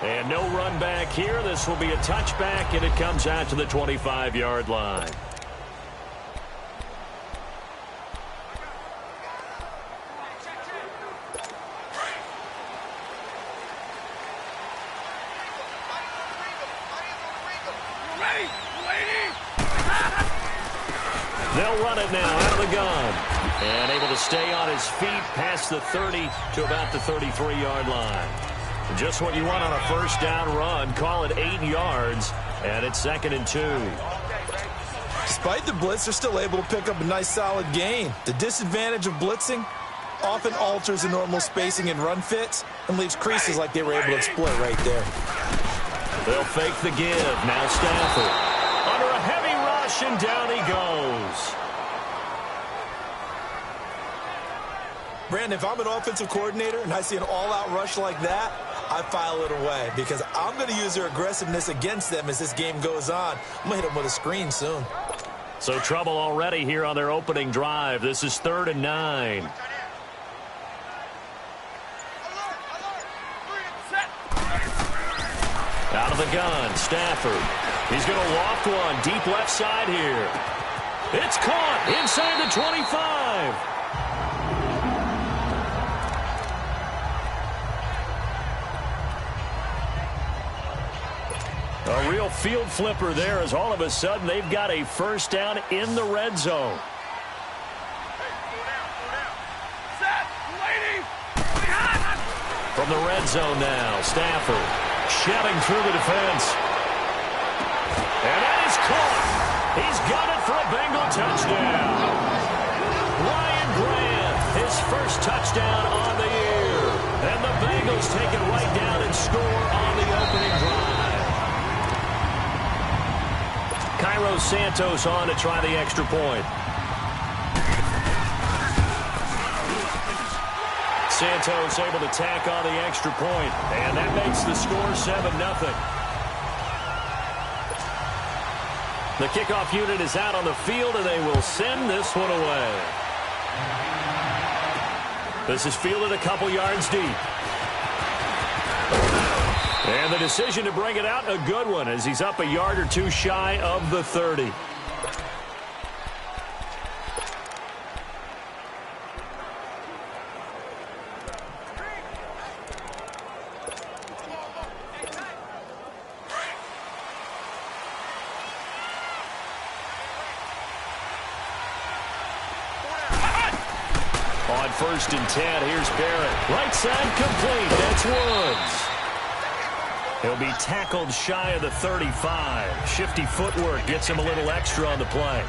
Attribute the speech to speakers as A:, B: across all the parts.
A: And no run back here. This will be a touchback, and it comes out to the 25-yard line. They'll run it now out of the gun. And able to stay on his feet past the 30 to about the 33-yard line. Just what you want on a first down run. Call it 8 yards, and it's 2nd and 2.
B: Despite the blitz, they're still able to pick up a nice solid gain. The disadvantage of blitzing often alters the normal spacing and run fits and leaves creases like they were able to exploit right there.
A: They'll fake the give. Now Stafford. Under a heavy rush, and down he goes.
B: Brandon, if I'm an offensive coordinator and I see an all-out rush like that, I file it away because I'm going to use their aggressiveness against them as this game goes on. I'm going to hit them with a screen soon.
A: So trouble already here on their opening drive. This is 3rd and 9. Out of the gun, Stafford. He's going to loft one deep left side here. It's caught inside the 25. A real field flipper there as all of a sudden they've got a first down in the red zone. From the red zone now, Stafford shelling through the defense. And that is caught. He's got it for a Bengal touchdown. Ryan Grant, his first touchdown on the year. And the Bengals take it right down and score on the opening drive. Cairo Santos on to try the extra point. Santos able to tack on the extra point, and that makes the score 7-0. The kickoff unit is out on the field, and they will send this one away. This is fielded a couple yards deep. And the decision to bring it out, a good one, as he's up a yard or two shy of the 30. On 1st and 10, here's Barrett. Right side complete. That's Woods. He'll be tackled shy of the 35. Shifty footwork gets him a little extra on the play.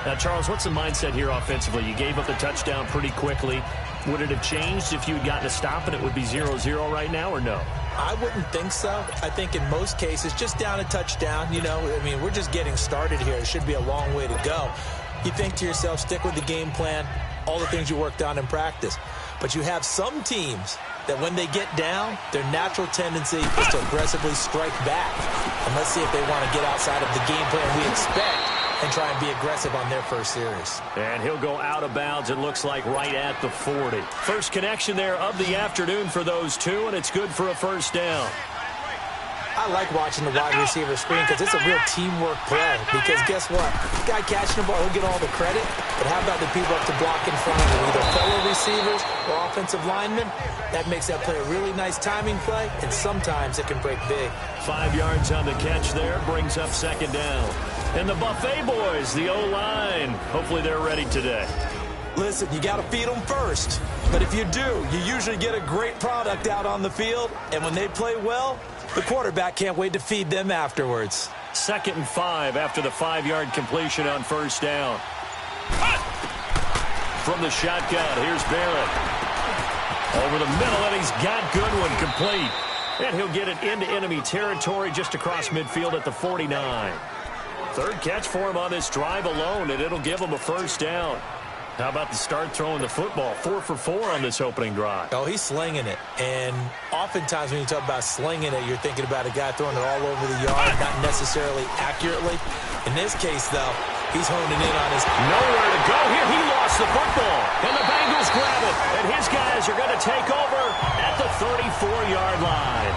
A: Now, Charles, what's the mindset here offensively? You gave up the touchdown pretty quickly. Would it have changed if you had gotten a stop and it would be 0-0 right now, or no?
B: I wouldn't think so. I think in most cases, just down a touchdown, you know, I mean, we're just getting started here. It should be a long way to go. You think to yourself, stick with the game plan, all the things you worked on in practice. But you have some teams that when they get down, their natural tendency is to aggressively strike back. And let's see if they want to get outside of the game plan we expect and try and be aggressive on their first series.
A: And he'll go out of bounds, it looks like, right at the 40. First connection there of the afternoon for those two, and it's good for a first down.
B: I like watching the wide receiver screen because it's a real teamwork play. Because guess what? The guy catching the ball, he'll get all the credit. But how about the people up to block in front of him, either fellow receivers or offensive linemen? That makes that play a really nice timing play, and sometimes it can break big.
A: 5 yards on the catch there, brings up 2nd down. And the Buffet boys, the O-line, hopefully they're ready today.
B: Listen, you got to feed them first. But if you do, you usually get a great product out on the field. And when they play well, the quarterback can't wait to feed them afterwards.
A: 2nd and 5 after the 5-yard completion on first down. From the shotgun, here's Barrett. Over the middle, and he's got Goodwin complete. And he'll get it into enemy territory just across midfield at the 49. Third catch for him on this drive alone, and it'll give him a first down. How about the start throwing the football? 4 for 4 on this opening drive.
B: Oh, he's slinging it. And oftentimes when you talk about slinging it, you're thinking about a guy throwing it all over the yard, not necessarily accurately. In this case, though, he's honing in on his...
A: Nowhere to go here. He lost the football. And the Bengals grab it. And his guys are going to take over at the 34-yard line.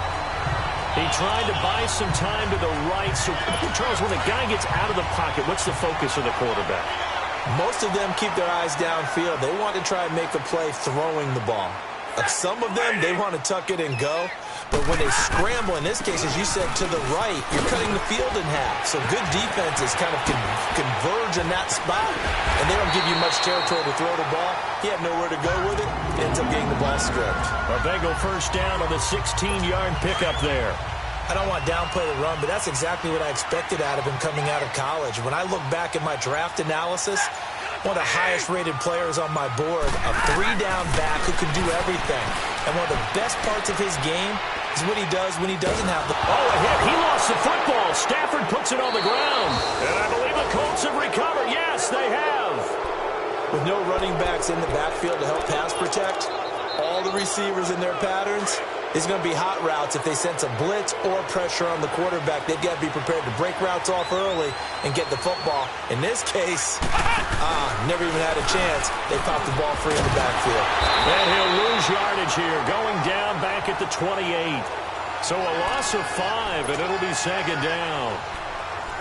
A: He tried to buy some time to the right. So, Charles, when a guy gets out of the pocket, what's the focus of the quarterback?
B: Most of them keep their eyes downfield. They want to try and make a play throwing the ball. Some of them, they want to tuck it and go. But when they scramble, in this case, as you said, to the right, you're cutting the field in half. So good defenses kind of converge in that spot, and they don't give you much territory to throw the ball. He had nowhere to go with it. Ends up getting the ball stripped.
A: A Bengal first down on the 16-yard pickup there.
B: I don't want to downplay the run, but that's exactly what I expected out of him coming out of college. When I look back at my draft analysis, one of the highest-rated players on my board, a three-down back who can do everything. And one of the best parts of his game is what he does when he doesn't have the ball.
A: Oh, a hit. He lost the football. Stafford puts it on the ground. And I believe the Colts have recovered. Yes, they have.
B: With no running backs in the backfield to help pass protect, all the receivers in their patterns, it's going to be hot routes. If they sense a blitz or pressure on the quarterback, they've got to be prepared to break routes off early and get the football. In this case, never even had a chance. They popped the ball free in the backfield.
A: And he'll lose yardage here, going down back at the 28. So a loss of 5, and it'll be second down.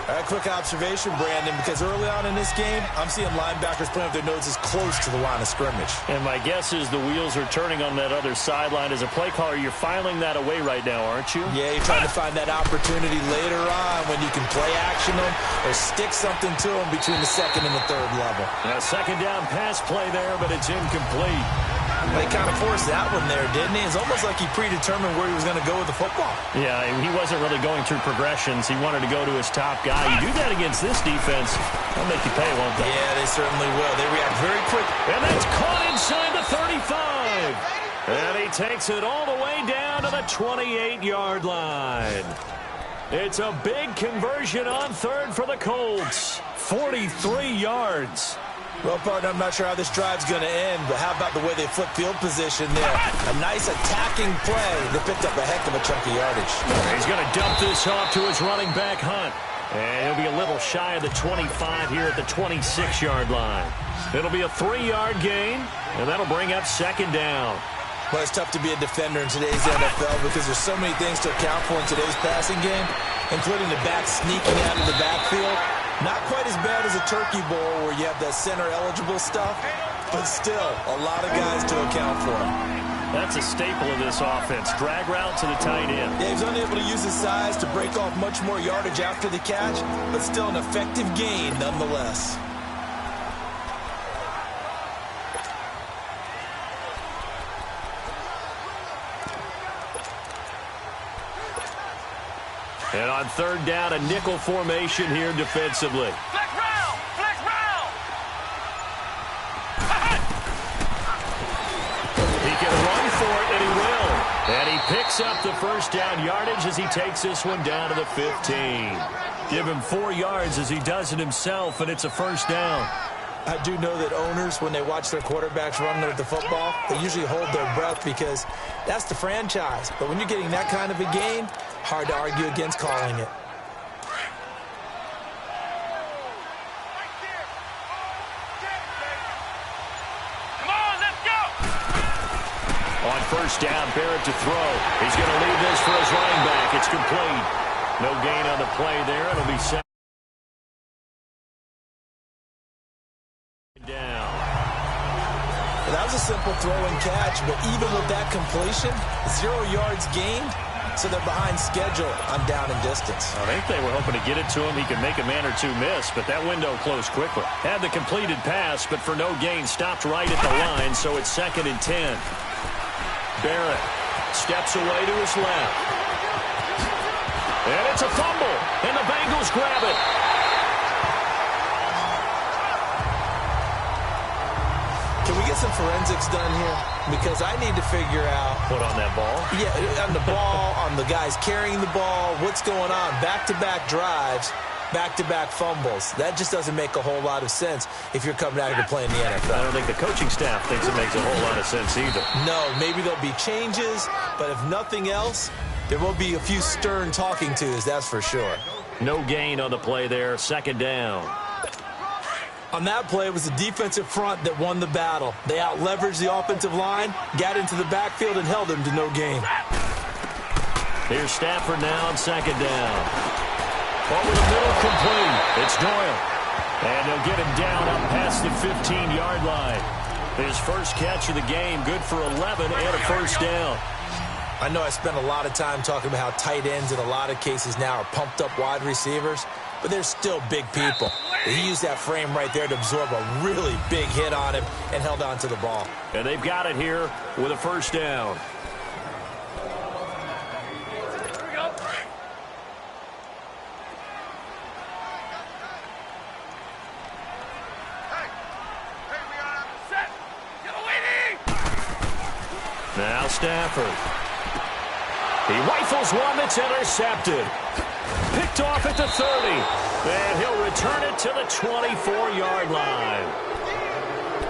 B: A quick observation, Brandon, because early on in this game, I'm seeing linebackers playing with their noses close to the line of scrimmage.
A: And my guess is the wheels are turning on that other sideline. As a play caller, you're filing that away right now, aren't you?
B: Yeah, you're trying to find that opportunity later on when you can play action them or stick something to them between the second and the third level.
A: A second down pass play there, but it's incomplete.
B: They kind of forced that one there, didn't he? It's almost like he predetermined where he was going to go with the football.
A: Yeah, he wasn't really going through progressions. He wanted to go to his top guy. You do that against this defense, they'll make you pay, won't they?
B: Yeah, they certainly will. They react very quick.
A: And that's caught inside the 35. And he takes it all the way down to the 28-yard line. It's a big conversion on third for the Colts. 43 yards.
B: Well, partner, I'm not sure how this drive's going to end, but how about the way they flip field position there? A nice attacking play that picked up a heck of a chunk of yardage.
A: He's going to dump this off to his running back, Hunt. And he'll be a little shy of the 25 here at the 26-yard line. It'll be a 3-yard gain, and that'll bring up second down.
B: Well, it's tough to be a defender in today's NFL because there's so many things to account for in today's passing game, including the back sneaking out of the backfield. Not quite as bad as a turkey bowl where you have that center-eligible stuff, but still a lot of guys to account for.
A: That's a staple of this offense. Drag route to the tight end.
B: Yeah, he's unable to use his size to break off much more yardage after the catch, but still an effective gain nonetheless.
A: And on third down, a nickel formation here defensively.
C: Flex round! Flex round!
A: He can run for it, and he will. And he picks up the first down yardage as he takes this one down to the 15. Give him 4 yards as he does it himself, and it's a first down.
B: I do know that owners, when they watch their quarterbacks run with the football, they usually hold their breath because that's the franchise. But when you're getting that kind of a gain, hard to argue against calling it.
C: Come on, let's go!
A: On first down, Barrett to throw. He's going to leave this for his running back. It's complete. No gain on the play there. It'll be set down.
B: That was a simple throw and catch, but even with that completion, 0 yards gained, so they're behind schedule on down and distance.
A: I think they were hoping to get it to him. He could make a man or two miss, but that window closed quickly. Had the completed pass, but for no gain, stopped right at the line, so it's 2nd and 10. Barrett steps away to his left. And it's a fumble, and the Bengals grab it.
B: Can we get some forensics done here? Because I need to figure out...
A: Put on that ball?
B: Yeah, on the ball, on the guys carrying the ball, what's going on? Back-to-back drives, back-to-back fumbles. That just doesn't make a whole lot of sense if you're coming out here to play in the NFL.
A: I don't think the coaching staff thinks it makes a whole lot of sense either.
B: No, maybe there'll be changes, but if nothing else, there will be a few stern talking tos, that's for sure.
A: No gain on the play there, 2nd down.
B: On that play, it was the defensive front that won the battle. They out-leveraged the offensive line, got into the backfield, and held them to no gain.
A: Here's Stafford now on second down. Over the middle, complete. It's Doyle. And they'll get him down up past the 15-yard line. His first catch of the game, good for 11 and a first down.
B: I know I spent a lot of time talking about how tight ends in a lot of cases now are pumped-up wide receivers, but they're still big people. He used that frame right there to absorb a really big hit on him and held on to the ball.
A: And they've got it here with a first down. Now Stafford. He rifles one that's intercepted. Picked off at the 30. And he'll return it to the 24-yard line.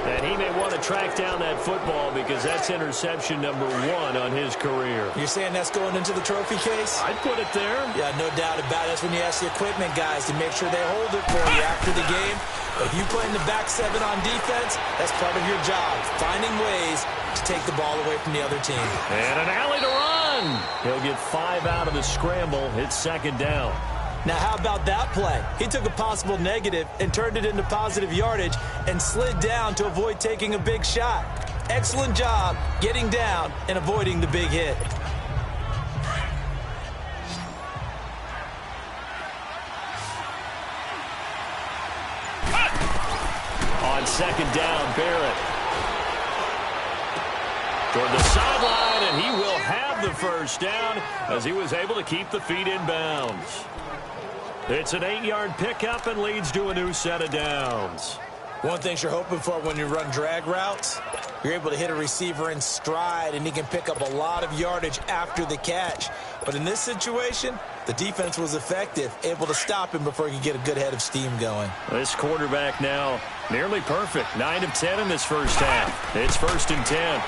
A: And he may want to track down that football because that's interception number 1 on his career.
B: You're saying that's going into the trophy case?
A: I'd put it there.
B: Yeah, no doubt about it. That's when you ask the equipment guys to make sure they hold it for you after the game. If you play in the back 7 on defense, that's part of your job, finding ways to take the ball away from the other team.
A: And an alley to run. He'll get 5 out of the scramble. It's second down.
B: Now, how about that play? He took a possible negative and turned it into positive yardage and slid down to avoid taking a big shot. Excellent job getting down and avoiding the big hit.
A: On second down, Barrett. Toward the sideline, and he will have the first down as he was able to keep the feet in bounds. It's an 8-yard pickup and leads to a new set of downs.
B: One thing you're hoping for when you run drag routes, you're able to hit a receiver in stride, and he can pick up a lot of yardage after the catch. But in this situation, the defense was effective, able to stop him before he could get a good head of steam going.
A: This quarterback now nearly perfect. 9 of 10 in this first half. It's 1st and 10.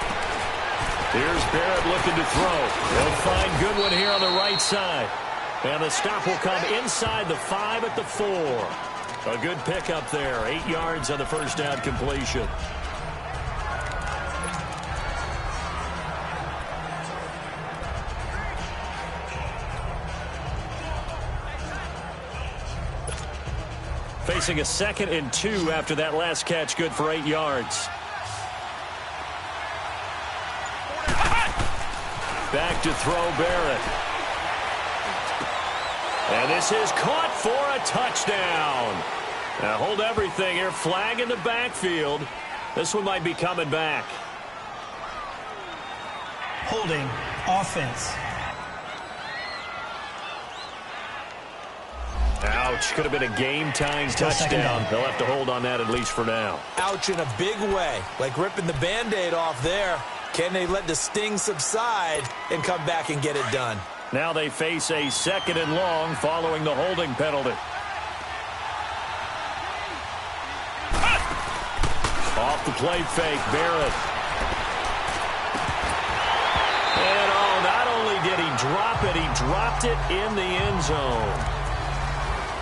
A: Here's Barrett looking to throw. He'll find Goodwin here on the right side. And the stop will come inside the 5 at the 4. A good pickup there. 8 yards on the first down completion. Facing a 2nd and 2 after that last catch, good for 8 yards. Back to throw Barrett. And this is caught for a touchdown. Now hold everything here. Flag in the backfield. This one might be coming back.
D: Holding offense.
A: Ouch. Could have been a game-tying touchdown. They'll have to hold on that at least for now.
B: Ouch in a big way. Like ripping the Band-Aid off there. Can they let the sting subside and come back and get it done?
A: Now they face a 2nd and long following the holding penalty. Off the play fake, Barrett. And not only did he drop it, he dropped it in the end zone.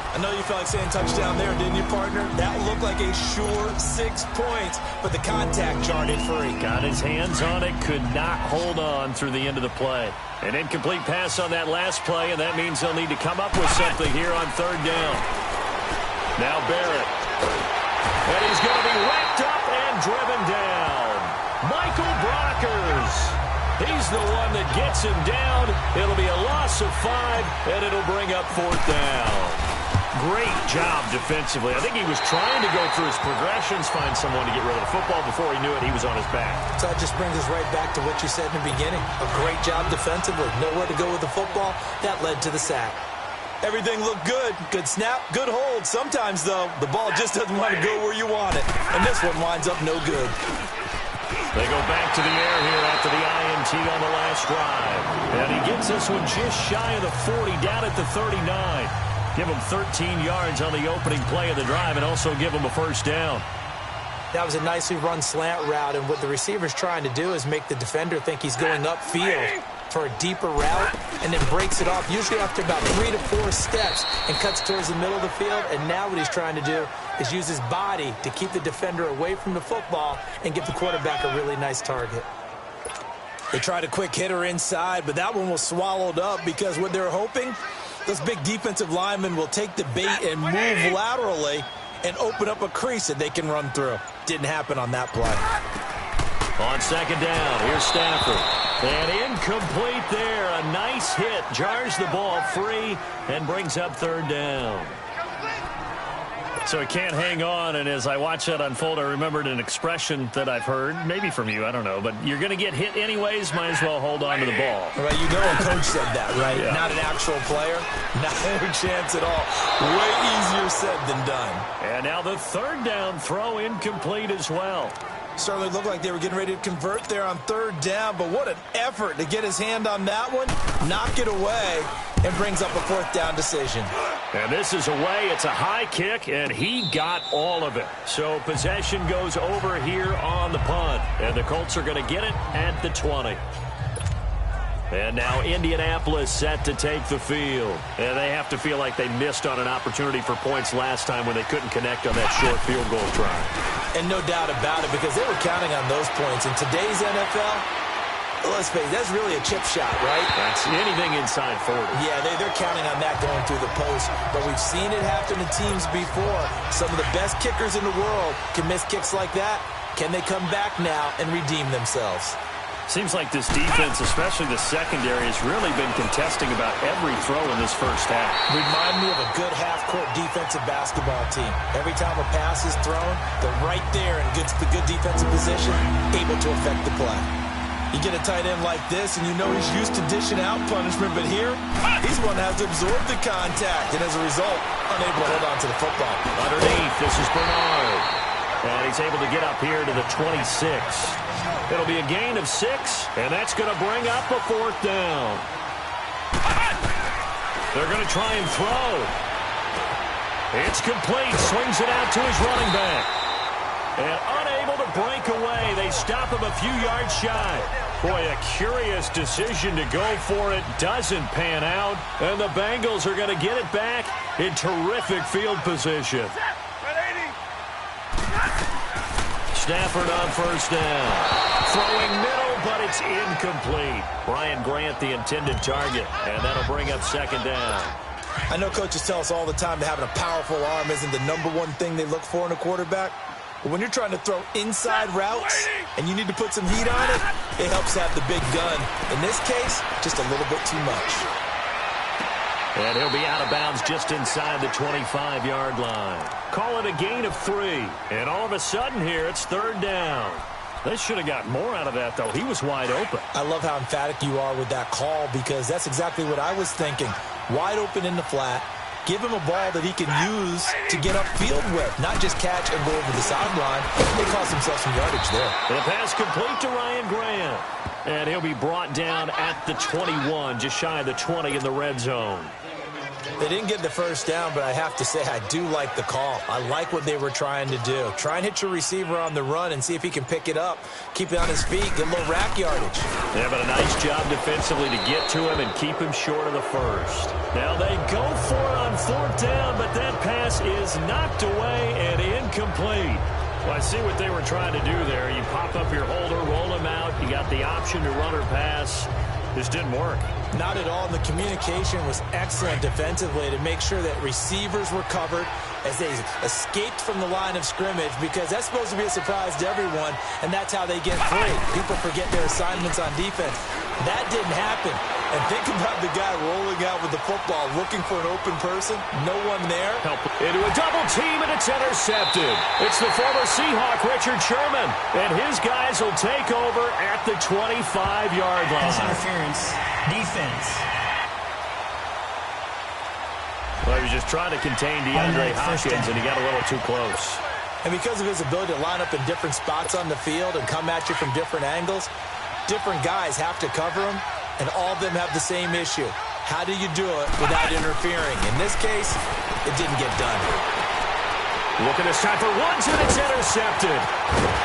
B: I know you felt like saying touchdown there, didn't you, partner? That looked like a sure 6 points, but the contact charted free.
A: Got his hands on it, could not hold on through the end of the play. An incomplete pass on that last play, and that means they'll need to come up with something here on 3rd down. Now Barrett. And he's going to be wrapped up and driven down. Michael Brockers. He's the one that gets him down. It'll be a loss of 5, and it'll bring up 4th down. Great job defensively. I think he was trying to go through his progressions, find someone to get rid of the football. Before he knew it, he was on his back.
B: So that just brings us right back to what you said in the beginning. A great job defensively. Nowhere to go with the football. That led to the sack. Everything looked good. Good snap, good hold. Sometimes, though, the ball just doesn't want to go where you want it. And this one winds up no good.
A: They go back to the air here after the INT on the last drive. And he gets this one just shy of the 40, down at the 39. Give him 13 yards on the opening play of the drive and also give him a first down.
B: That was a nicely run slant route, and what the receiver's trying to do is make the defender think he's going upfield for a deeper route and then breaks it off, usually after about 3 to 4 steps, and cuts towards the middle of the field. And now what he's trying to do is use his body to keep the defender away from the football and give the quarterback a really nice target. They tried a quick hitter inside, but that one was swallowed up because what they're hoping, those big defensive linemen will take the bait and move laterally and open up a crease that they can run through. Didn't happen on that play.
A: On second down, here's Stafford. And incomplete there. A nice hit. Jars the ball free and brings up third down. So he can't hang on, and as I watch that unfold, I remembered an expression that I've heard, maybe from you, I don't know, but you're going to get hit anyways, might as well hold on to the ball.
B: Right, you know a coach said that, right?
A: Yeah.
B: Not an actual player. Not a chance at all. Way easier said than done.
A: And now the third down throw incomplete as well.
B: Certainly looked like they were getting ready to convert there on third down, but what an effort to get his hand on that one, knock it away, and brings up a fourth down decision.
A: And this is away. It's a high kick, and he got all of it. So possession goes over here on the punt, and the Colts are going to get it at the 20. And now Indianapolis set to take the field. And they have to feel like they missed on an opportunity for points last time when they couldn't connect on that short field goal try.
B: And no doubt about it, because they were counting on those points. In today's NFL, let's face it, that's really a chip shot, right?
A: That's anything inside 40.
B: Yeah, they're counting on that going through the post. But we've seen it happen to teams before. Some of the best kickers in the world can miss kicks like that. Can they come back now and redeem themselves?
A: Seems like this defense, especially the secondary, has really been contesting about every throw in this first half.
B: Remind me of a good half-court defensive basketball team. Every time a pass is thrown, they're right there and gets the good defensive position, able to affect the play. You get a tight end like this, and you know he's used to dishing out punishment, but here, he's one that has to absorb the contact, and as a result, unable to hold on to the football.
A: Underneath, this is Bernard. And he's able to get up here to the 26. It'll be a gain of 6, and that's going to bring up a fourth down. They're going to try and throw. It's complete. Swings it out to his running back. And unable to break away. They stop him a few yards shy. Boy, a curious decision to go for it. Doesn't pan out. And the Bengals are going to get it back in terrific field position. Stafford on first down. Throwing middle, but it's incomplete. Brian Grant, the intended target, and that'll bring up second down.
B: I know coaches tell us all the time that having a powerful arm isn't the number one thing they look for in a quarterback. But when you're trying to throw inside routes and you need to put some heat on it, it helps have the big gun. In this case, just a little bit too much.
A: And he'll be out of bounds just inside the 25-yard line. Call it a gain of 3. And all of a sudden here, it's third down. They should have got more out of that, though. He was wide open.
B: I love how emphatic you are with that call, because that's exactly what I was thinking. Wide open in the flat. Give him a ball that he can use to get upfield with, not just catch and go over the sideline. They cost themselves some yardage there.
A: The pass complete to Ryan Grant. And he'll be brought down at the 21, just shy of the 20 in the red zone.
B: They didn't get the first down, but I have to say I do like the call. I like what they were trying to do. Try and hit your receiver on the run and see if he can pick it up, keep it on his feet, get a little rack yardage.
A: Yeah, but a nice job defensively to get to him and keep him short of the first. Now they go for it on fourth down, but that pass is knocked away and incomplete. Well, I see what they were trying to do there. You pop up your holder, roll him out. You got the option to run or pass. This didn't work.
B: Not at all. And the communication was excellent defensively to make sure that receivers were covered as they escaped from the line of scrimmage, because that's supposed to be a surprise to everyone, and that's how they get free. People forget their assignments on defense. That didn't happen. And think about the guy rolling out with the football, looking for an open person. No one there.
A: Help into a double team, and it's intercepted. It's the former Seahawk, Richard Sherman, and his guys will take over at the 25-yard line.
D: Pass interference. Defense.
A: Well, he was just trying to contain DeAndre Hopkins, and he got a little too close.
B: And because of his ability to line up in different spots on the field and come at you from different angles, different guys have to cover him, and all of them have the same issue. How do you do it without interfering? In this case, it didn't get done.
A: Looking this time for Woods, and it's intercepted.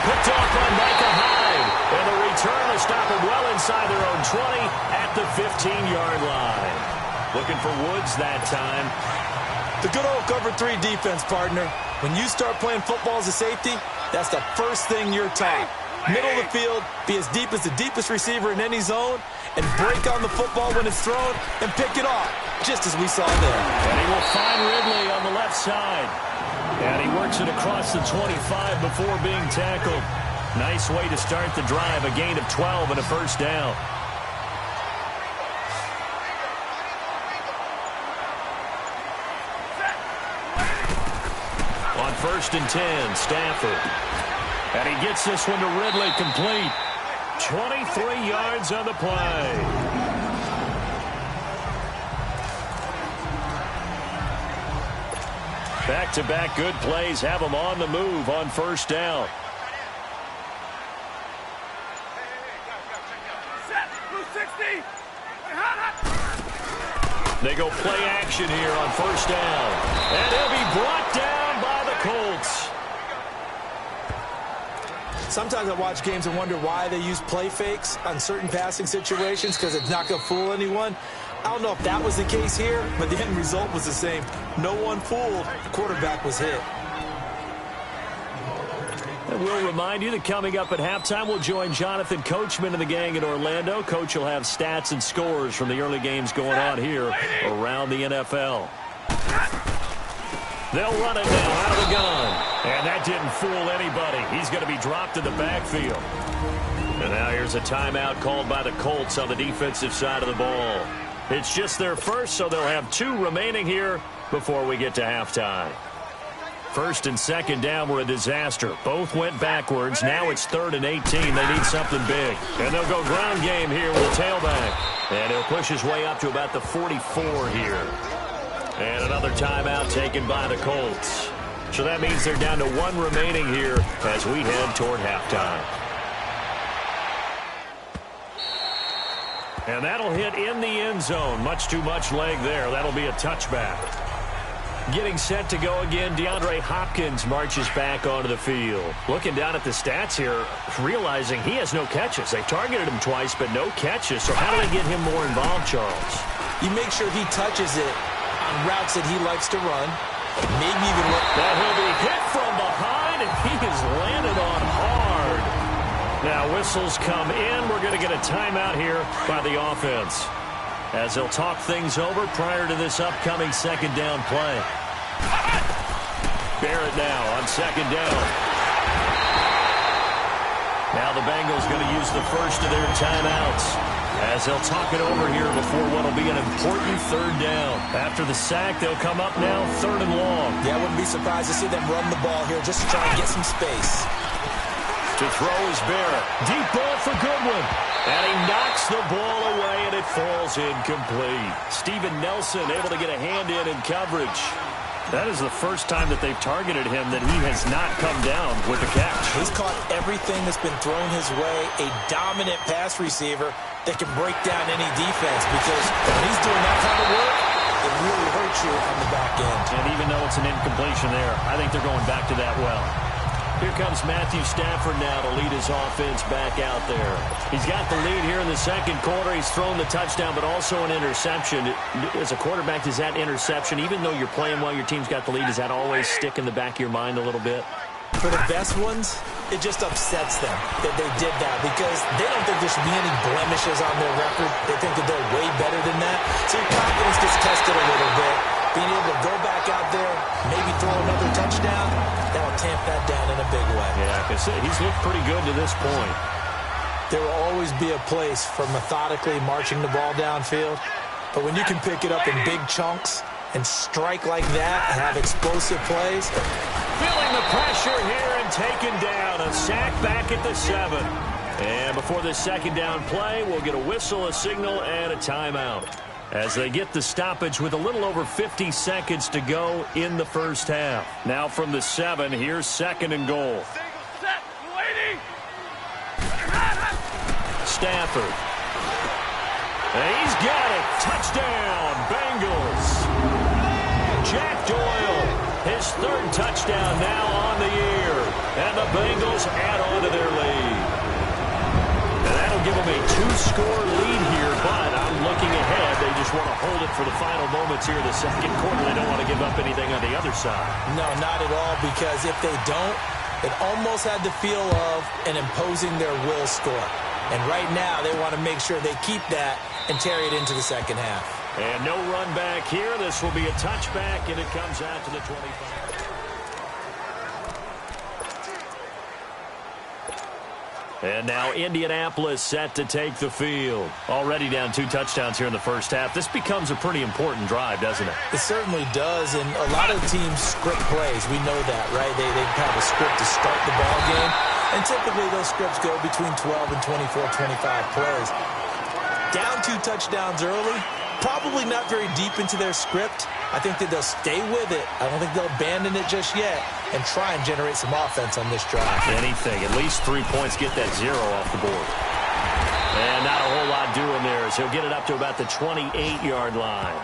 A: Picked off by Micah Hyde. And the return to stop him well inside their own 20 at the 15-yard line. Looking for Woods that time.
B: The good old cover 3 defense, partner. When you start playing football as a safety, that's the first thing you're taught. middle of the field, be as deep as the deepest receiver in any zone, and break on the football when it's thrown and pick it off, just as we saw there.
A: And he will find Ridley on the left side. And he works it across the 25 before being tackled. Nice way to start the drive, a gain of 12 and a first down. On 1st and 10, Stafford. And he gets this one to Ridley, complete. 23 yards on the play. Back-to-back good plays have them on the move on 1st down. They go play action here on 1st down. And he'll be brought down by the Colts.
B: Sometimes I watch games and wonder why they use play fakes on certain passing situations, because it's not going to fool anyone. I don't know if that was the case here, but the end result was the same. No one fooled. The quarterback was hit.
A: And we'll remind you that coming up at halftime, we'll join Jonathan Coachman and the gang in Orlando. Coach will have stats and scores from the early games going on here around the NFL. They'll run it now out of the gun. And that didn't fool anybody. He's going to be dropped in the backfield. And now here's a timeout called by the Colts on the defensive side of the ball. It's just their first, so they'll have 2 remaining here before we get to halftime. 1st and 2nd down were a disaster. Both went backwards. Now it's 3rd and 18. They need something big. And they'll go ground game here with a tailback. And he'll push his way up to about the 44 here. And another timeout taken by the Colts. So that means they're down to 1 remaining here as we head toward halftime. And that'll hit in the end zone. Much too much leg there. That'll be a touchback. Getting set to go again, DeAndre Hopkins marches back onto the field. Looking down at the stats here, realizing he has no catches. They targeted him twice, but no catches. So how do they get him more involved, Charles?
B: You make sure he touches it on routes that he likes to run. Maybe even look.
A: Now he'll be hit from behind, and he has landed on hard. Now whistles come in. We're going to get a timeout here by the offense, as they'll talk things over prior to this upcoming 2nd down play. Barrett now on 2nd down. Now the Bengals going to use the first of their timeouts, as they'll talk it over here before what will be an important 3rd down. After the sack, they'll come up now 3rd and long.
B: Yeah, I wouldn't be surprised to see them run the ball here just to try and get some space.
A: To throw is Barrett. Deep ball for Goodwin. And he knocks the ball away, and it falls incomplete. Steven Nelson able to get a hand in coverage. That is the first time that they've targeted him that he has not come down with a catch.
B: He's caught everything that's been thrown his way. A dominant pass receiver that can break down any defense, because when he's doing that kind of work, it really hurts you on the back end.
A: And even though it's an incompletion there, I think they're going back to that well. Here comes Matthew Stafford now to lead his offense back out there. He's got the lead here in the 2nd quarter. He's thrown the touchdown, but also an interception. As a quarterback, does that interception, even though you're playing well, your team's got the lead, does that always stick in the back of your mind a little bit?
B: For the best ones, it just upsets them that they did that, because they don't think there should be any blemishes on their record. They think that they're way better than that. So your confidence gets tested a little bit. Being able to go back out there, maybe throw another touchdown, that'll tamp that down in a big way.
A: Yeah, I can say he's looked pretty good to this point.
B: There will always be a place for methodically marching the ball downfield. But when you can pick it up in big chunks and strike like that and have explosive plays.
A: Feeling the pressure here and taken down. A sack back at the 7. And before this 2nd down play, we'll get a whistle, a signal, and a timeout, as they get the stoppage with a little over 50 seconds to go in the 1st half. Now from the 7, here's 2nd and goal. Stafford. And he's got it. Touchdown, Bengals. Jack Doyle, his 3rd touchdown now on the year. And the Bengals add on to their lead. And that'll give them a 2-score lead here, but I'm looking ahead. They just want to hold it for the final moments here in the 2nd quarter. They don't want to give up anything on the other side.
B: No, not at all, because if they don't, It almost had the feel of an imposing their will score. And right now, they want to make sure they keep that and carry it into the second half.
A: And no run back here. This will be a touchback, and it comes out to the 25. And now Indianapolis set to take the field. Already down 2 touchdowns here in the first half. This becomes a pretty important drive, doesn't it?
B: It certainly does, and a lot of teams script plays. We know that, right? They have a script to start the ball game, and typically those scripts go between 12 and 24, 25 plays. Down 2 touchdowns early, probably not very deep into their script. I think that they'll stay with it. I don't think they'll abandon it just yet and try and generate some offense on this drive.
A: Anything. At least 3 points, get that 0 off the board. And not a whole lot doing there as he'll get it up to about the 28-yard line.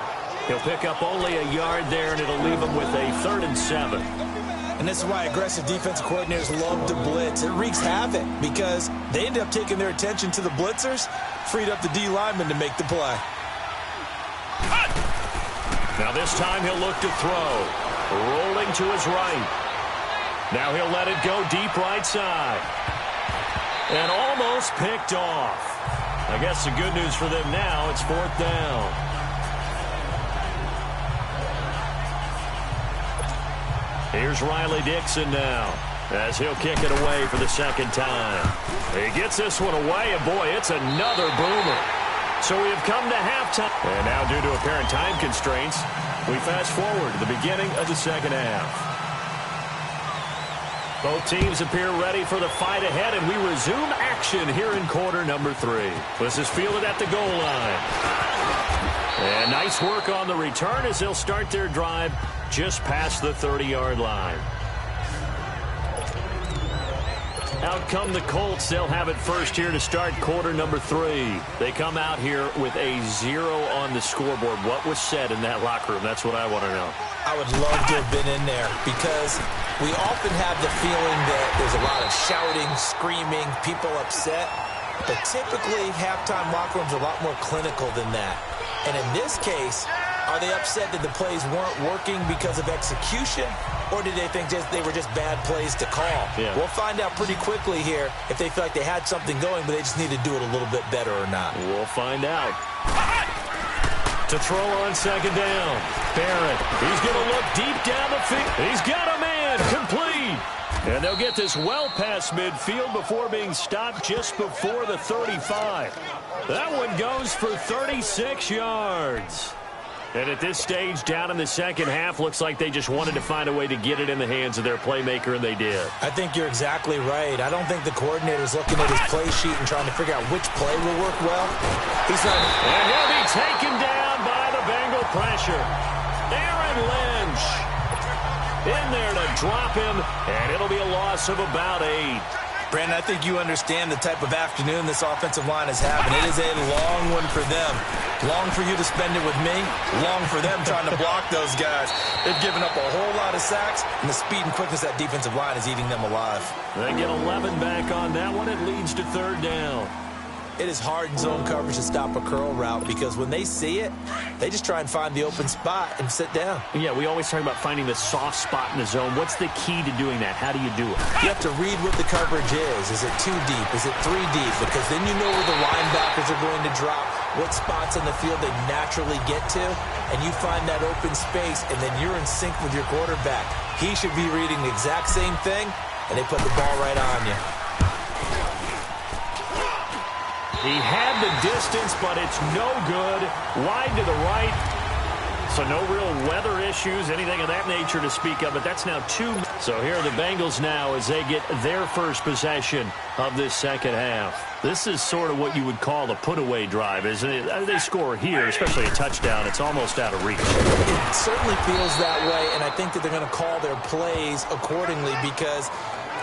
A: He'll pick up only a yard there, and it'll leave him with a 3rd and 7.
B: And this is why aggressive defensive coordinators love to blitz. It wreaks havoc because they end up taking their attention to the blitzers, freed up the D lineman to make the play.
A: Now this time he'll look to throw. Rolling to his right. Now he'll let it go deep right side. And almost picked off. I guess the good news for them now, it's 4th down. Here's Riley Dixon now as he'll kick it away for the 2nd time. He gets this one away, and boy, it's another boomer. So we have come to halftime. And now due to apparent time constraints, we fast forward to the beginning of the second half. Both teams appear ready for the fight ahead, and we resume action here in quarter number 3. This is fielded at the goal line. And nice work on the return as they'll start their drive just past the 30-yard line. Out come the Colts. They'll have it first here to start quarter number 3. They come out here with a 0 on the scoreboard. What was said in that locker room? That's what I want to know.
B: I would love to have been in there because we often have the feeling that there's a lot of shouting, screaming, people upset. But typically, halftime locker rooms are a lot more clinical than that. And in this case, are they upset that the plays weren't working because of execution? Or did they think they were just bad plays to call?
A: Yeah.
B: We'll find out pretty quickly here if they feel like they had something going, but they just need to do it a little bit better or not.
A: We'll find out. To throw on 2nd down. Barrett, he's going to look deep down the field. He's got a man, complete. And they'll get this well past midfield before being stopped just before the 35. That one goes for 36 yards. And at this stage, down in the second half, looks like they just wanted to find a way to get it in the hands of their playmaker, and they did.
B: I think you're exactly right. I don't think the coordinator's looking at his play sheet and trying to figure out which play will work well. He's not.
A: And he'll be taken down by the Bengal pressure. Aaron Lynch in there to drop him, and it'll be a loss of about 8.
B: Brandon, I think you understand the type of afternoon this offensive line is having. It is a long one for them. Long for you to spend it with me. Long for them trying to block those guys. They've given up a whole lot of sacks, and the speed and quickness of that defensive line is eating them alive.
A: They get 11 back on that one. It leads to 3rd down.
B: It is hard in zone coverage to stop a curl route because when they see it, they just try and find the open spot and sit down.
A: Yeah, we always talk about finding the soft spot in the zone. What's the key to doing that? How do you do it?
B: You have to read what the coverage is. Is it 2 deep? Is it 3 deep? Because then you know where the linebackers are going to drop, what spots on the field they naturally get to, and you find that open space, and then you're in sync with your quarterback. He should be reading the exact same thing, and they put the ball right on you.
A: He had the distance, but it's no good. Wide to the right. So no real weather issues, anything of that nature to speak of, but that's now 2. So here are the Bengals now as they get their first possession of this second half. This is sort of what you would call a put-away drive, isn't it? They score here, especially a touchdown. It's almost out of reach.
B: It certainly feels that way, and I think that they're going to call their plays accordingly because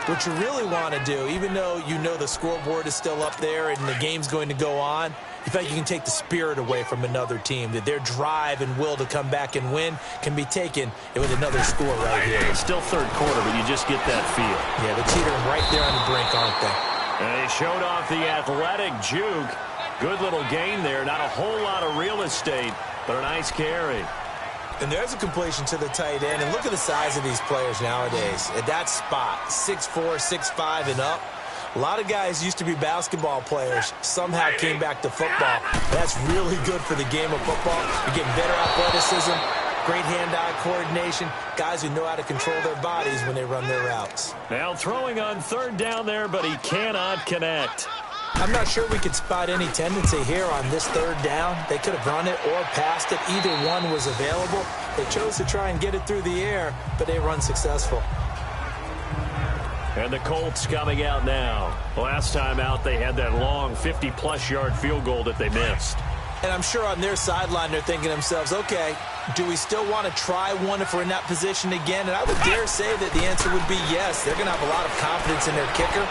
B: what you really want to do, even though you know the scoreboard is still up there and the game's going to go on, you feel like you can take the spirit away from another team, that their drive and will to come back and win can be taken with another score right here.
A: It's still 3rd quarter, but you just get that feel.
B: Yeah, they're teetering right there on the brink, aren't they?
A: And they showed off the athletic juke. Good little gain there. Not a whole lot of real estate, but a nice carry.
B: And there's a completion to the tight end. And look at the size of these players nowadays. At that spot, 6'4", 6'5", and up. A lot of guys used to be basketball players, somehow came back to football. That's really good for the game of football. You're getting better athleticism, great hand-eye coordination, guys who know how to control their bodies when they run their routes.
A: Now throwing on third down there, but he cannot connect.
B: I'm not sure we could spot any tendency here on this third down. They could have run it or passed it. Either one was available. They chose to try and get it through the air, but they were unsuccessful.
A: And the Colts coming out now. Last time out, they had that long 50-plus yard field goal that they missed.
B: And I'm sure on their sideline they're thinking to themselves, okay, do we still want to try one if we're in that position again? And I would dare say that the answer would be yes. They're going to have a lot of confidence in their kicker.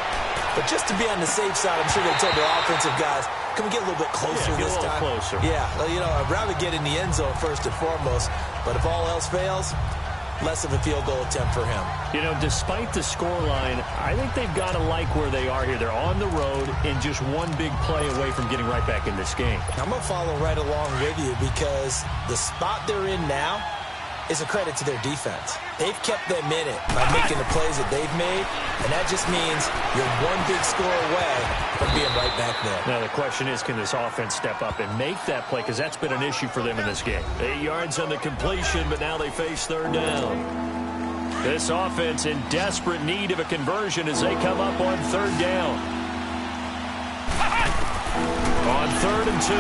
B: But just to be on the safe side, I'm sure they told their offensive guys, can we get a little bit closer this time?
A: Get a little closer.
B: Yeah, well, you know, I'd rather get in the end zone first and foremost. But if all else fails, less of a field goal attempt for him.
A: You know, despite the scoreline, I think they've got to like where they are here. They're on the road and just one big play away from getting right back in this game.
B: I'm going to follow right along with you because the spot they're in now is a credit to their defense. They've kept them in it by making the plays that they've made, and that just means you're one big score away from being right back there.
A: Now the question is, can this offense step up and make that play? Because that's been an issue for them in this game. 8 yards on the completion, but now they face third down. This offense in desperate need of a conversion as they come up on third down. On 3rd and 2,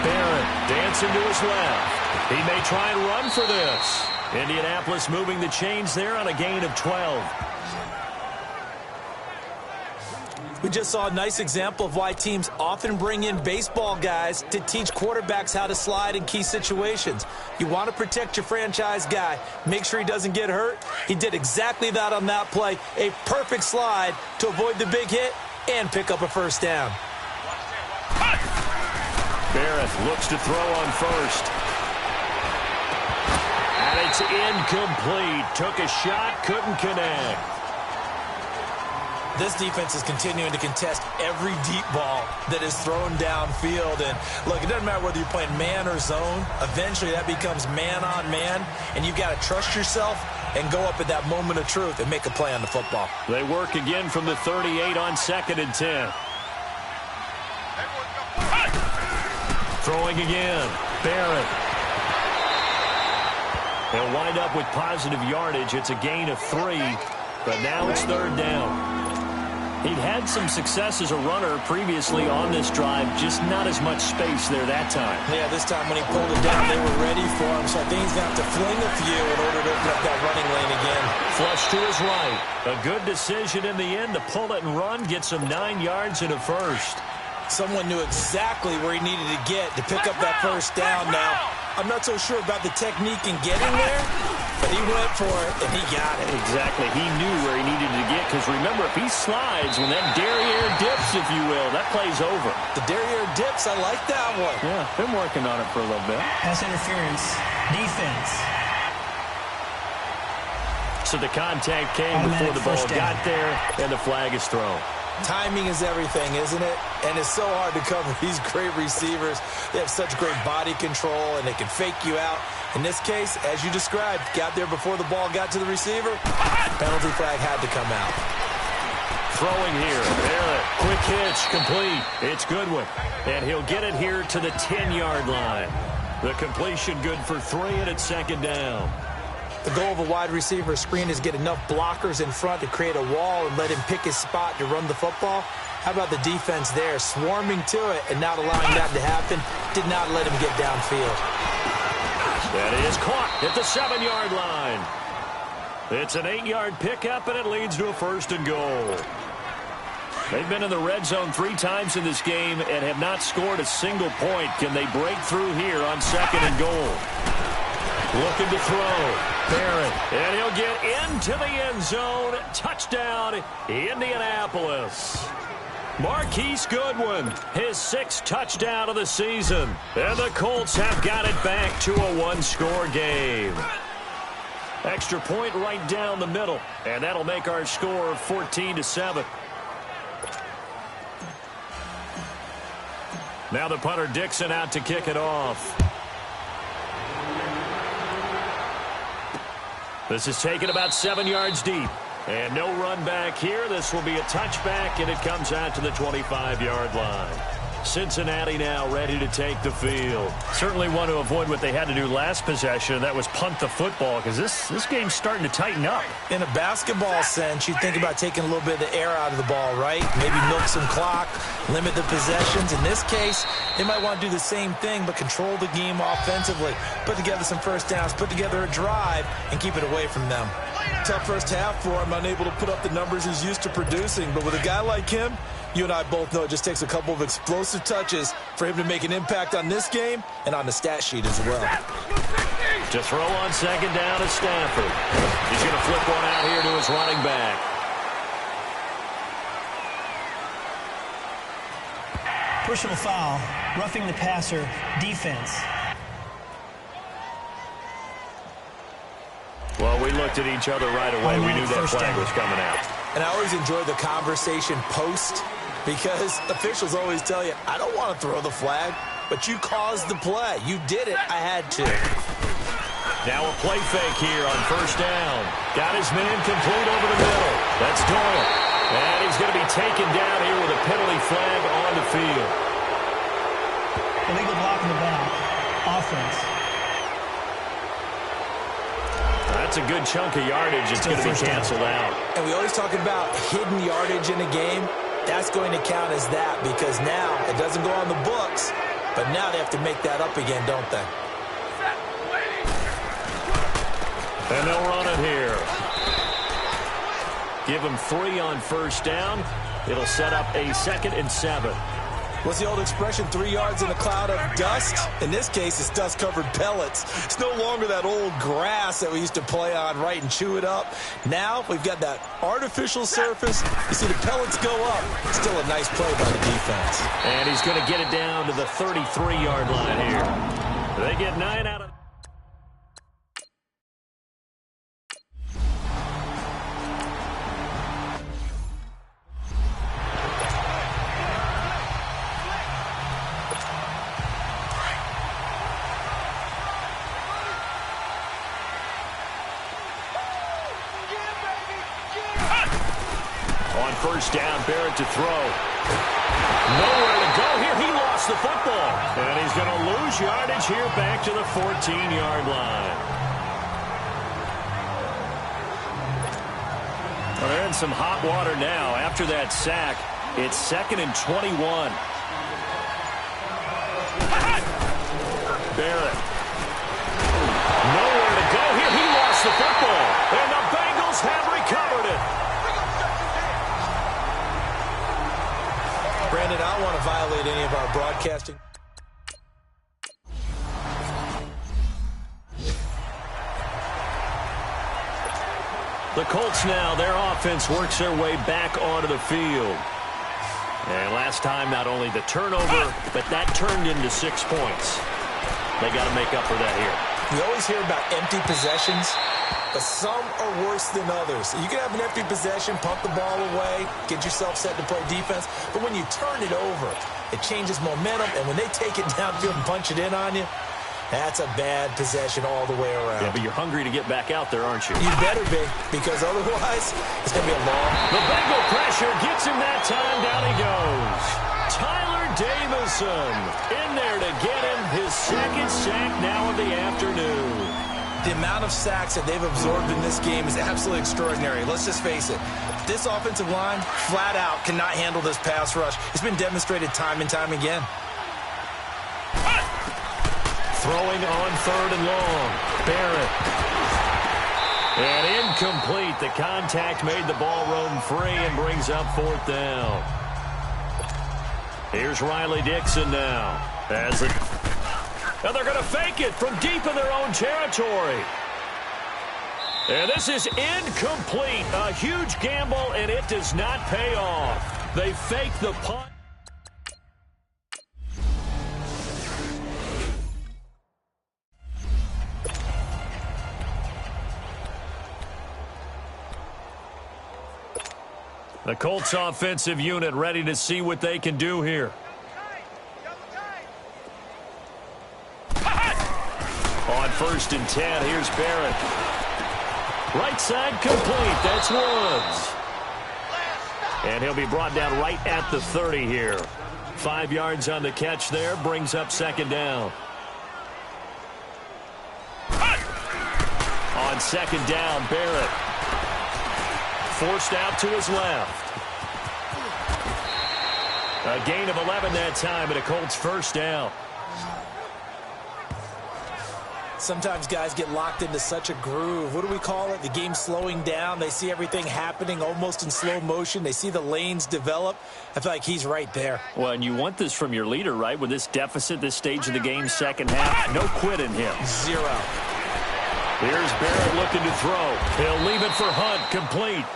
A: Barrett dancing to his left. He may try and run for this. Indianapolis moving the chains there on a gain of 12.
B: We just saw a nice example of why teams often bring in baseball guys to teach quarterbacks how to slide in key situations. You want to protect your franchise guy. Make sure he doesn't get hurt. He did exactly that on that play. A perfect slide to avoid the big hit and pick up a first down.
A: Barrett looks to throw on first. And it's incomplete. Took a shot, couldn't connect.
B: This defense is continuing to contest every deep ball that is thrown downfield. And look, it doesn't matter whether you're playing man or zone. Eventually that becomes man on man. And you've got to trust yourself and go up at that moment of truth and make a play on the football.
A: They work again from the 38 on 2nd and 10. Throwing again. Barrett. They'll wind up with positive yardage. It's a gain of 3, but now it's third down. He'd had some success as a runner previously on this drive, just not as much space there that time.
B: Yeah, this time when he pulled it down, they were ready for him, so I think he's going to have to fling a few in order to open up that running lane again.
A: Flush to his right. A good decision in the end to pull it and run, get some 9 yards and a first.
B: Someone knew exactly where he needed to get to pick up that first down. Now, I'm not so sure about the technique in getting there, but he went for it, and he got it.
A: Exactly. He knew where he needed to get, because remember, if he slides, when that derriere dips, if you will, that play's over.
B: The derriere dips, I like that one.
A: Yeah, been working on it for a little bit.
D: Pass interference. Defense.
A: So the contact came before the ball got there, and the flag is thrown.
B: Timing is everything, isn't it? And it's so hard to cover these great receivers. They have such great body control, and they can fake you out. In this case, as you described, got there before the ball got to the receiver. Penalty flag had to come out.
A: Throwing here. Barrett, quick hitch, complete. It's Goodwin. And he'll get it here to the 10-yard line. The completion good for 3, and it's 2nd down.
B: The goal of a wide receiver screen is get enough blockers in front to create a wall and let him pick his spot to run the football. How about the defense there, swarming to it and not allowing that to happen? Did not let him get downfield.
A: That is caught at the 7-yard line. It's an 8-yard pickup, and it leads to a 1st and goal. They've been in the red zone 3 times in this game and have not scored a single point. Can they break through here on 2nd and goal? Looking to throw. Barrett. And he'll get into the end zone. Touchdown, Indianapolis. Marquise Goodwin, his 6th touchdown of the season. And the Colts have got it back to a 1-score game. Extra point right down the middle. And that'll make our score 14-7. Now the punter Dixon out to kick it off. This is taken about 7 yards deep. And no run back here. This will be a touchback, and it comes out to the 25-yard line. Cincinnati now ready to take the field. Certainly want to avoid what they had to do last possession. That was punt the football, because this game's starting to tighten up.
B: In a basketball sense, you think about taking a little bit of the air out of the ball, right? Maybe milk some clock, limit the possessions. In this case, they might want to do the same thing, but control the game offensively. Put together some first downs, put together a drive, and keep it away from them. Tough first half for him, unable to put up the numbers he's used to producing. But with a guy like him, you and I both know it just takes a couple of explosive touches for him to make an impact on this game and on the stat sheet as well.
A: To throw on second down is Stafford. He's going to flip one out here to his running back.
D: Personal foul, roughing the passer, defense.
A: Well, we looked at each other right away. We knew that flag was coming out.
B: And I always enjoy the conversation post, because officials always tell you, I don't want to throw the flag, but you caused the play. You did it. I had to.
A: Now a play fake here on first down. Got his man complete over the middle. That's Doyle. And he's going to be taken down here with a penalty flag on the field.
D: Illegal block in the back. Offense.
A: That's a good chunk of yardage. It's going to be canceled out.
B: And we always talk about hidden yardage in a game. That's going to count as that, because now it doesn't go on the books, but now they have to make that up again, don't they?
A: And they'll run it here. Give them 3 on first down. It'll set up a 2nd and 7.
B: What's the old expression, 3 yards in a cloud of dust? In this case, it's dust-covered pellets. It's no longer that old grass that we used to play on, right, and chew it up. Now we've got that artificial surface. You see the pellets go up. Still a nice play by the defense.
A: And he's going to get it down to the 33-yard line here. They get 9 out of... First down, Barrett to throw. Nowhere to go here. He lost the football. And he's going to lose yardage here back to the 14-yard line. Well, they're in some hot water now. After that sack, it's 2nd and 21. Barrett. Nowhere to go here. He lost the football. And the Bengals have recovered it.
B: Brandon, I don't want to violate any of our broadcasting.
A: The Colts now, their offense works their way back onto the field. And last time, not only the turnover, but that turned into 6 points. They got to make up for that here.
B: We always hear about empty possessions, but some are worse than others. You can have an empty possession, pump the ball away, get yourself set to play defense, but when you turn it over, it changes momentum, and when they take it downfield and punch it in on you, that's a bad possession all the way around.
A: Yeah, but you're hungry to get back out there, aren't you?
B: You better be, because otherwise, it's going to be a long...
A: The Bengal pressure gets him that time. Down he goes. Tyler Davison in there to get him his 2nd sack now of the afternoon.
B: The amount of sacks that they've absorbed in this game is absolutely extraordinary. Let's just face it. This offensive line, flat out, cannot handle this pass rush. It's been demonstrated time and time again.
A: Throwing on 3rd and long. Barrett. And incomplete. The contact made the ball roam free and brings up 4th down. Here's Riley Dixon now. And they're going to fake it from deep in their own territory. And this is incomplete. A huge gamble, and it does not pay off. They fake the punt. The Colts offensive unit ready to see what they can do here. On 1st and 10, here's Barrett. Right side complete. That's Woods. And he'll be brought down right at the 30 here. 5 yards on the catch there. Brings up second down. On second down, Barrett. Forced out to his left. A gain of 11 that time, and a Colts first down.
B: Sometimes guys get locked into such a groove. What do we call it? The game's slowing down. They see everything happening almost in slow motion. They see the lanes develop. I feel like he's right there.
A: Well, and you want this from your leader, right? With this deficit, this stage of the game, second half, no quit in him.
B: 0.
A: Here's Barrett looking to throw. He'll leave it for Hunt, complete.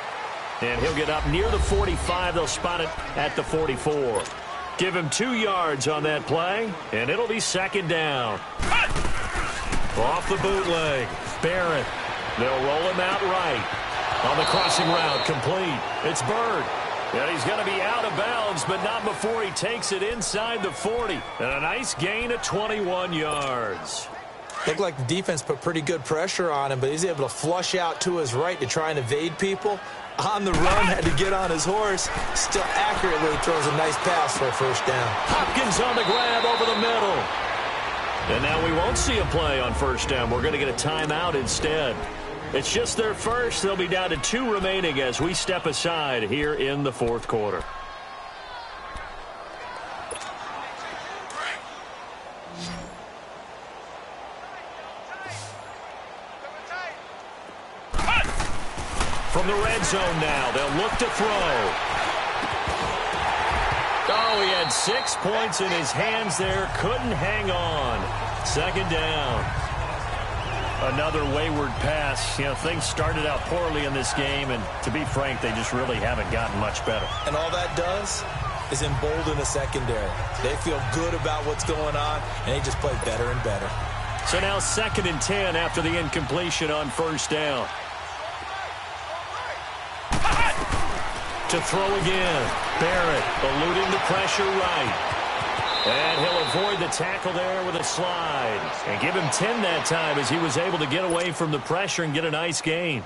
A: And he'll get up near the 45. They'll spot it at the 44. Give him 2 yards on that play, and it'll be second down. Off the bootleg, Barrett. They'll roll him out right. On the crossing route, complete. It's Bird. And he's going to be out of bounds, but not before he takes it inside the 40. And a nice gain of 21 yards.
B: Looked like the defense put pretty good pressure on him, but he's able to flush out to his right to try and evade people. On the run, had to get on his horse. Still accurately throws a nice pass for a first down.
A: Hopkins on the grab over the middle. And now we won't see a play on first down. We're going to get a timeout instead. It's just their first. They'll be down to 2 remaining as we step aside here in the fourth quarter. From the red zone now, they'll look to throw. Oh, he had 6 points in his hands there. Couldn't hang on. Second down. Another wayward pass. You know, things started out poorly in this game, and to be frank, they just really haven't gotten much better.
B: And all that does is embolden the secondary. They feel good about what's going on, and they just play better and better.
A: So now 2nd and 10 after the incompletion on first down. To throw again. Barrett eluding the pressure right. And he'll avoid the tackle there with a slide. And give him 10 that time as he was able to get away from the pressure and get a nice gain.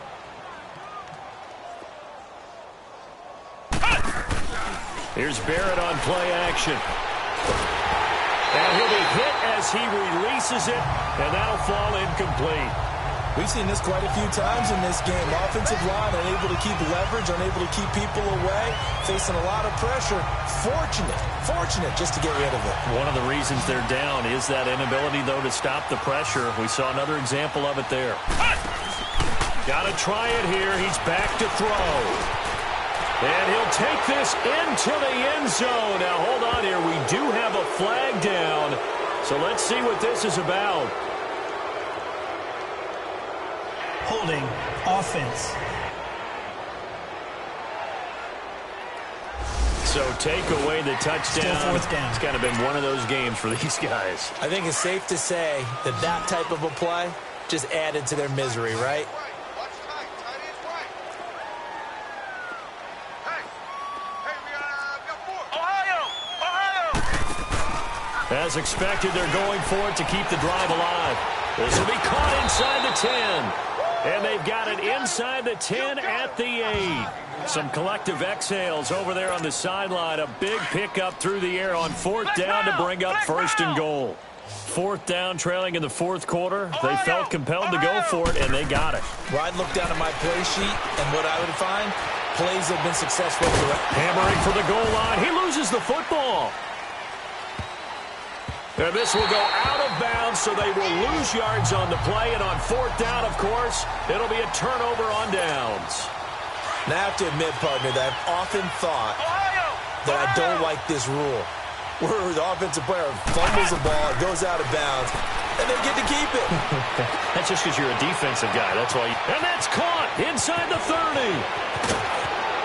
A: Here's Barrett on play action. And he'll be hit as he releases it, and that'll fall incomplete.
B: We've seen this quite a few times in this game. Offensive line unable to keep leverage, unable to keep people away, facing a lot of pressure. Fortunate just to get rid of it.
A: One of the reasons they're down is that inability, though, to stop the pressure. We saw another example of it there. Got to try it here. He's back to throw. And he'll take this into the end zone. Now, hold on here. We do have a flag down. So let's see what this is about.
D: Holding offense.
A: So take away the touchdown.
D: Still fourth down.
A: It's kind of been one of those games for these guys.
B: I think it's safe to say that that type of a play just added to their misery, right?
A: As expected, they're going for it to keep the drive alive. This will be caught inside the 10. And they've got it inside the 10 at the 8. Some collective exhales over there on the sideline. A big pickup through the air on 4th down to bring up 1st and goal. 4th down, trailing in the 4th quarter. They felt compelled to go for it, and they got it.
B: Well, I'd look down at my play sheet, and what I would find, plays have been successful.
A: Hammering for the goal line. He loses the football. And this will go out of bounds, so they will lose yards on the play. And on 4th down, of course, it'll be a turnover on downs.
B: Now, I have to admit, partner, that I've often thought that I don't like this rule, where the offensive player fumbles the ball, it goes out of bounds, and they get to keep it.
A: That's just because you're a defensive guy. That's why. And that's caught inside the 30.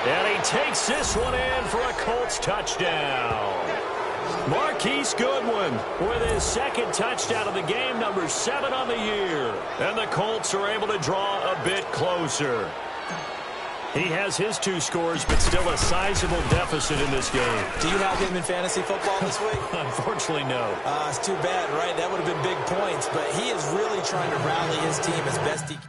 A: And he takes this one in for a Colts touchdown. Marquise Goodwin with his 2nd touchdown of the game, number 7 on the year. And the Colts are able to draw a bit closer. He has his 2 scores, but still a sizable deficit in this game.
B: Do you have him in fantasy football this week?
A: Unfortunately, no.
B: It's too bad, right? That would have been big points, but he is really trying to rally his team as best he can.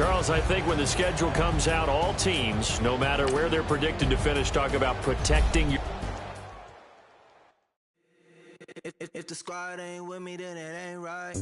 A: Charles, I think when the schedule comes out, all teams, no matter where they're predicted to finish, talk about protecting your...
E: If the squad ain't with me, then it ain't right.